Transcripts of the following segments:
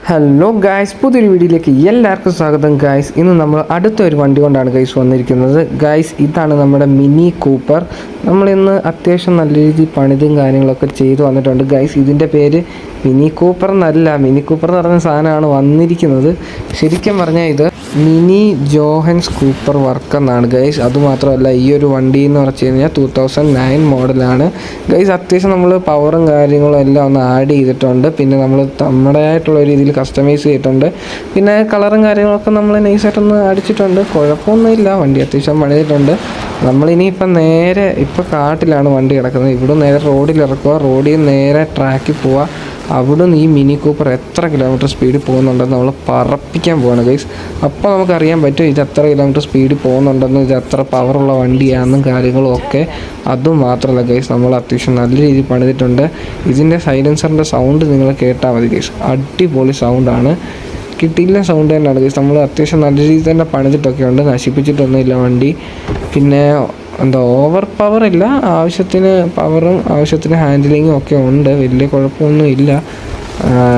Hello guys, പുതിയൊരു വീഡിയോയിലേക്ക് എല്ലാവർക്കും സ്വാഗതം ഗായ്സ്. ഇന്ന് നമ്മൾ അടുത്തൊരു വണ്ടി കൊണ്ടാണ് ഗൈസ് വന്നിരിക്കുന്നത്. ഗായ്സ്, ഇതാണ് നമ്മുടെ മിനി കൂപ്പർ. നമ്മളിന്ന് അത്യാവശ്യം നല്ല രീതിയിൽ പണിതും കാര്യങ്ങളൊക്കെ ചെയ്തു വന്നിട്ടുണ്ട് ഗൈസ്. ഇതിൻ്റെ പേര് മിനി കൂപ്പർ എന്നല്ല, മിനി കൂപ്പർ എന്ന് പറഞ്ഞ സാധനമാണ് വന്നിരിക്കുന്നത്. ശരിക്കും പറഞ്ഞാൽ ഇത് മിനി ജോഹൻസ് കൂപ്പർ വർക്ക് എന്നാണ് ഗൈസ്. അതുമാത്രമല്ല, ഈ ഒരു വണ്ടി എന്ന് പറഞ്ഞു കഴിഞ്ഞാൽ 2009 മോഡലാണ് ഗൈസ്. അത്യാവശ്യം നമ്മൾ പവറും കാര്യങ്ങളും എല്ലാം ഒന്ന് ആഡ് ചെയ്തിട്ടുണ്ട്. പിന്നെ നമ്മൾ നമ്മുടേതായിട്ടുള്ള രീതിയിൽ കസ്റ്റമൈസ് ചെയ്തിട്ടുണ്ട്. പിന്നെ കളറും കാര്യങ്ങളൊക്കെ നമ്മൾ നൈസായിട്ടൊന്ന് അടിച്ചിട്ടുണ്ട്. കുഴപ്പമൊന്നുമില്ല, വണ്ടി അത്യാവശ്യം പണിതിട്ടുണ്ട്. നമ്മളിനിയിപ്പം നേരെ ഇപ്പോൾ കാട്ടിലാണ് വണ്ടി കിടക്കുന്നത്. ഇവിടെ നേരെ റോഡിൽ ഇറക്കുക, റോഡിൽ നേരെ ട്രാക്കിൽ പോവുക. അവിടുന്ന് ഈ മിനി കൂപ്പർ എത്ര കിലോമീറ്റർ സ്പീഡിൽ പോകുന്നുണ്ടെന്ന് നമ്മൾ പറപ്പിക്കാൻ പോവാണ് ഗൈസ്. അപ്പോൾ നമുക്കറിയാൻ പറ്റും ഇത് എത്ര കിലോമീറ്റർ സ്പീഡിൽ പോകുന്നുണ്ടെന്നും ഇത് എത്ര പവറുള്ള വണ്ടിയാണെന്നും കാര്യങ്ങളും ഒക്കെ. അതുമാത്രമല്ല ഗൈസ്, നമ്മൾ അത്യാവശ്യം നല്ല രീതിയിൽ പണിതിട്ടുണ്ട്. ഇതിൻ്റെ സൈലൻസറിൻ്റെ സൗണ്ട് നിങ്ങൾ കേട്ടാൽ മതി ഗൈസ്, അടിപൊളി സൗണ്ടാണ്. കിട്ടിയില്ല സൗണ്ട് തന്നെയാണ് ഗൈസ്. നമ്മൾ അത്യാവശ്യം നല്ല രീതിയിൽ തന്നെ പണിതിട്ടൊക്കെ ഉണ്ട്, നശിപ്പിച്ചിട്ടൊന്നുമില്ല വണ്ടി. പിന്നെ ഓവർ പവർ ഇല്ല, ആവശ്യത്തിന് പവറും ആവശ്യത്തിന് ഹാൻഡിലിങ്ങും ഒക്കെ ഉണ്ട്. വലിയ കുഴപ്പമൊന്നും ഇല്ല,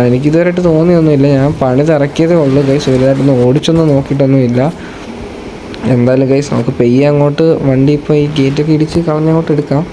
എനിക്കിതുവരെയായിട്ട് തോന്നിയൊന്നുമില്ല. ഞാൻ പണിതിറക്കിയതേ ഉള്ളൂ ഗൈസ്, വലുതായിട്ടൊന്നും ഓടിച്ചൊന്നും നോക്കിയിട്ടൊന്നുമില്ല. എന്തായാലും ഗൈസ്, നമുക്ക് പെയ്യ അങ്ങോട്ട് വണ്ടി ഇപ്പോൾ ഈ ഗേറ്റൊക്കെ ഇടിച്ച് കളഞ്ഞങ്ങോട്ട് എടുക്കാം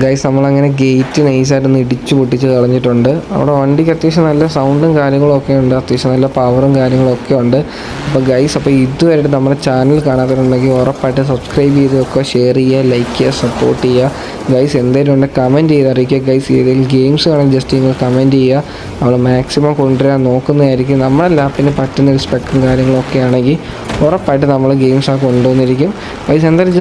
ഗൈസ്. നമ്മളങ്ങനെ ഗേറ്റ് നൈസായിട്ടൊന്ന് ഇടിച്ച് പൊട്ടിച്ച് കളഞ്ഞിട്ടുണ്ട്. അവിടെ വണ്ടിക്ക് അത്യാവശ്യം നല്ല സൗണ്ടും കാര്യങ്ങളും ഒക്കെ ഉണ്ട്, അത്യാവശ്യം നല്ല പവറും കാര്യങ്ങളൊക്കെ ഉണ്ട്. അപ്പോൾ ഗൈസ്, അപ്പോൾ ഇതുവരെ നമ്മുടെ ചാനൽ കാണാത്തവരുണ്ടെങ്കിൽ ഉറപ്പായിട്ട് സബ്സ്ക്രൈബ് ചെയ്ത് വെക്കുക, ഷെയർ ചെയ്യുക, ലൈക്ക് ചെയ്യുക, സപ്പോർട്ട് ചെയ്യുക ഗൈസ്. എന്തെങ്കിലും ഉണ്ടെങ്കിൽ കമൻറ്റ് ചെയ്ത് അറിയിക്കുക ഗൈസ്. ഏതെങ്കിലും ഗെയിംസ് വേണമെങ്കിൽ ജസ്റ്റ് നിങ്ങൾ കമൻറ്റ് ചെയ്യുക, നമ്മൾ മാക്സിമം കൊണ്ടുവരാൻ നോക്കുന്നതായിരിക്കും. നമ്മളെ ലാപ്പിന് പറ്റുന്ന ഒരു സ്പെക്കും കാര്യങ്ങളൊക്കെ ആണെങ്കിൽ ഉറപ്പായിട്ട് നമ്മൾ ഗെയിംസ് കൊണ്ടുവന്നിരിക്കും ഗൈസ്. എന്തായാലും